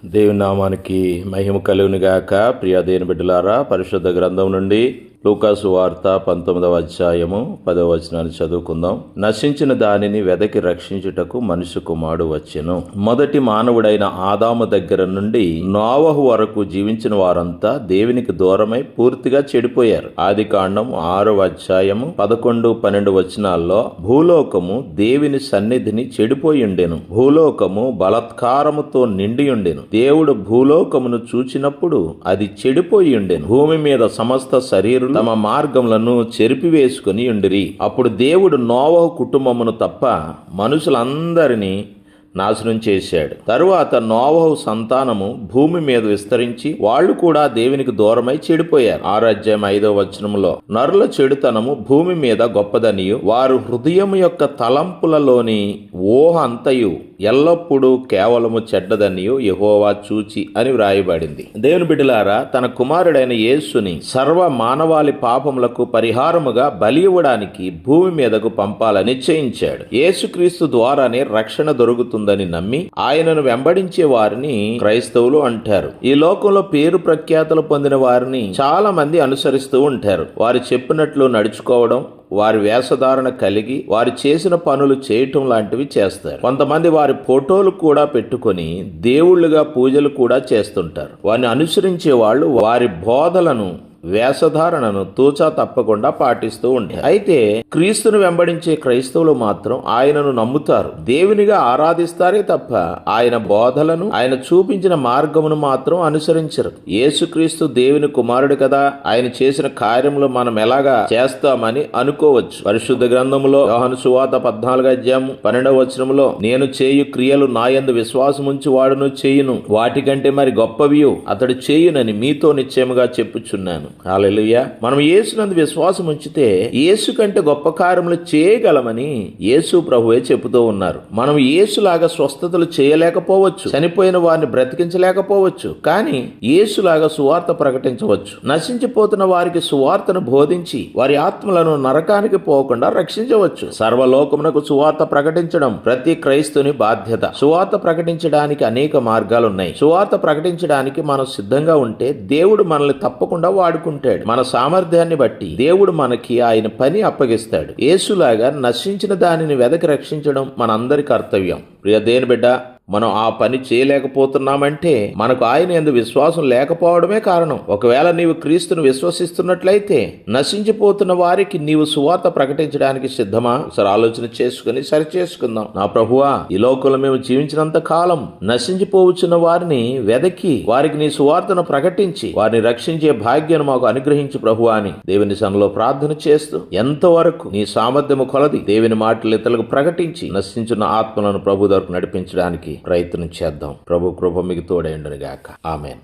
దేవుని నామానికి మహిమ కలుగునుగాక. ప్రియ దేవుని బిడ్డలారా, పరిశుద్ధ గ్రంథం నుండి లూకాసు వార్త 19వ అధ్యాయము 10వ వచనాన్ని చదువుకుందాం. నశించిన దానిని వెదకి రక్షించుటకు మనుష్య కుమారుడు వచ్చెను. మొదటి మానవుడైన ఆదాము దగ్గర నుండి నోవహు వరకు జీవించిన వారంతా దేవునికి దూరమై పూర్తిగా చెడిపోయారు. ఆదికాండం 6వ అధ్యాయము 11, 12 వచనాల్లో భూలోకము దేవుని సన్నిధిని చెడిపోయి ఉండెను. భూలోకము బలాత్కారముతో నిండి ఉండెను. దేవుడు భూలోకమును చూచినప్పుడు అది చెడిపోయి ఉండెను. భూమి మీద సమస్త శరీరం తమ మార్గములను చెరిపివేసుకుని ఉండిరి. అప్పుడు దేవుడు నోవహు కుటుంబమును తప్ప మనుషులందరినీ నాశనం చేశాడు. తరువాత నోవహు సంతానము భూమి మీద విస్తరించి వాళ్ళు కూడా దేవునికి దూరమై చెడిపోయారు. 6వ అధ్యాయం 5వ వచనంలో నరుల చెడుతనము భూమి మీద గొప్పదనియు వారు హృదయము యొక్క తలంపులలోని ఊహ అంతయు ఎల్లప్పుడూ కేవలము చెడ్డదనియు యెహోవా చూచి అని వ్రాయబడింది. దేవుని బిడ్డలారా, తన కుమారుడైన యేసుని సర్వ మానవాళి పాపములకు పరిహారముగా బలి ఇవ్వడానికి భూమి మీదకు పంపాలని నిశ్చయించాడు. యేసుక్రీస్తు ద్వారానే రక్షణ దొరుకుతుందని నమ్మి ఆయనను వెంబడించే వారిని క్రైస్తవులు అంటారు. ఈ లోకంలో పేరు ప్రఖ్యాతలు పొందిన వారిని చాలా మంది అనుసరిస్తూ ఉంటారు. వారు చెప్పినట్లు నడుచుకోవడం, వారి వేషధారణ కలిగి వారు చేసిన పనులు చేయటం లాంటివి చేస్తారు. కొంతమంది వారి ఫోటోలు కూడా పెట్టుకొని దేవుళ్ళుగా పూజలు కూడా చేస్తుంటారు. వారిని అనుసరించే వాళ్ళు వారి బోధలను, వేషధారణను తూచా తప్పకుండా పాటిస్తూ ఉంటారు. అయితే క్రీస్తును వెంబడించే క్రైస్తవులు మాత్రం ఆయనను నమ్ముతారు, దేవునిగా ఆరాధిస్తారే తప్ప ఆయన బోధలను, ఆయన చూపించిన మార్గమును మాత్రం అనుసరించరు. యేసుక్రీస్తు దేవుని కుమారుడు కదా, ఆయన చేసిన కార్యములు మనం ఎలాగా చేస్తామని అనుకోవచ్చు. పరిశుద్ధ గ్రంథములో యోహాను సువార్త 14వ అధ్యాయం 12వ వచనములో నేను చేయు క్రియలు నాయందు విశ్వాసముంచి వాడును చేయును, వాటికంటే మరి గొప్పవియు అతడు చేయునని మీతో నిశ్చయముగా చెప్పుచున్నాను. హల్లెలూయా. మనం యేసునందు విశ్వాసం ఉంచితే యేసు కంటే గొప్ప కార్యములు చేయగలమని యేసు ప్రభువే చెబుతూ ఉన్నారు. మనం యేసులాగా స్వస్థతలు చేయలేకపోవచ్చు, చనిపోయిన వారిని బ్రతికించలేకపోవచ్చు, కానీ యేసులాగా సువార్త ప్రకటించవచ్చు. నశించిపోతున్న వారికి సువార్తను బోధించి వారి ఆత్మలను నరకానికి పోకుండా రక్షించవచ్చు. సర్వలోకమునకు సువార్త ప్రకటించడం ప్రతి క్రైస్తుని బాధ్యత. సువార్త ప్రకటించడానికి అనేక మార్గాలున్నాయి. సువార్త ప్రకటించడానికి మనం సిద్ధంగా ఉంటే దేవుడు మనల్ని తప్పకుండా వాడుకుంటాడు. మన సామర్థ్యాన్ని బట్టి దేవుడు మనకి ఆయన పని అప్పగిస్తాడు. యేసులాగా నశించిన దానిని వెదకి రక్షించడం మనందరి కర్తవ్యం. ప్రియ దేవుని బిడ్డ, మనం ఆ పని చేయలేకపోతున్నామంటే మనకు ఆయన యందు విశ్వాసం లేకపోవడమే కారణం. ఒకవేళ నీవు క్రీస్తును విశ్వసిస్తున్నట్లయితే నశించిపోతున్న వారికి నీవు సువార్త ప్రకటించడానికి సిద్ధమా? ఒకసారి ఆలోచన చేసుకుని సరి చేసుకుందాం. నా ప్రభువా, ఈ లోకంలో మేము జీవించినంత కాలం నశించిపోవచ్చున్న వారిని వెదకి వారికి నీ సువార్తను ప్రకటించి వారిని రక్షించే భాగ్యం మాకు అనుగ్రహించు ప్రభువా అని దేవుని సన్నిధిలో ప్రార్థన చేస్తూ ఎంతవరకు నీ సామర్థ్యము కొలది దేవుని మాటలు ఇతరులకు ప్రకటించి నశించిన ఆత్మలను ప్రభు దగ్గరకు నడిపించడానికి ప్రయత్నం చేద్దాం. ప్రభు కృప మీకు తోడైండును గాక. ఆమేన్.